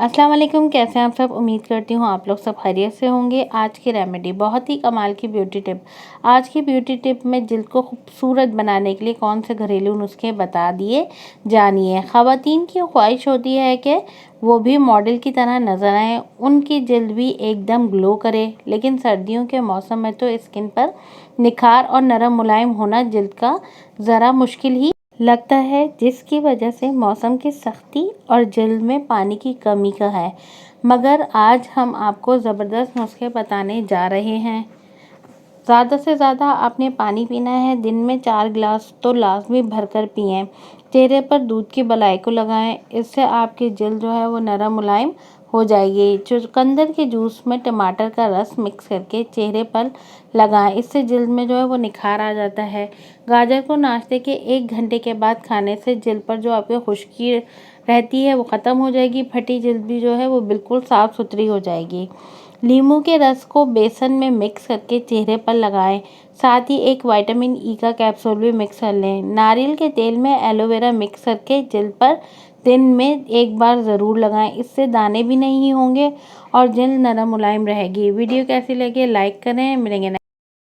अस्सलाम वालेकुम, कैसे हैं आप सब। उम्मीद करती हूँ आप लोग सब खैरियत से होंगे। आज की रेमेडी बहुत ही कमाल की ब्यूटी टिप। आज की ब्यूटी टिप में जिल्द को खूबसूरत बनाने के लिए कौन से घरेलू नुस्खे बता दिए जानिए। ख़वातीन की ख्वाहिश होती है कि वो भी मॉडल की तरह नज़र आएँ, उनकी जिल्द भी एकदम ग्लो करे। लेकिन सर्दियों के मौसम में तो स्किन पर निखार और नरम मुलायम होना जिल्द का ज़रा मुश्किल ही लगता है, जिसकी वजह से मौसम की सख्ती और जिल्द में पानी की कमी का है। मगर आज हम आपको ज़बरदस्त नुस्खे बताने जा रहे हैं। ज़्यादा से ज़्यादा आपने पानी पीना है। दिन में 4 गिलास तो लाजमी भरकर पिएं। चेहरे पर दूध की मलाई को लगाएं, इससे आपकी जिल्द जो है वो नरम मुलायम हो जाएगी। चुकंदर के जूस में टमाटर का रस मिक्स करके चेहरे पर लगाएं, इससे जिल्द में जो है वो निखार आ जाता है। गाजर को नाश्ते के 1 घंटे के बाद खाने से जिल्द पर जो आपकी खुश्की रहती है वो ख़त्म हो जाएगी। फटी जिल्द भी जो है वो बिल्कुल साफ़ सुथरी हो जाएगी। नींबू के रस को बेसन में मिक्स करके चेहरे पर लगाएं। साथ ही एक विटामिन ई का कैप्सूल भी मिक्स कर लें। नारियल के तेल में एलोवेरा मिक्स करके जिल्द पर दिन में 1 बार ज़रूर लगाएं, इससे दाने भी नहीं होंगे और जिल्द नरम मुलायम रहेगी। वीडियो कैसी लगी लाइक करें। मिलेंगे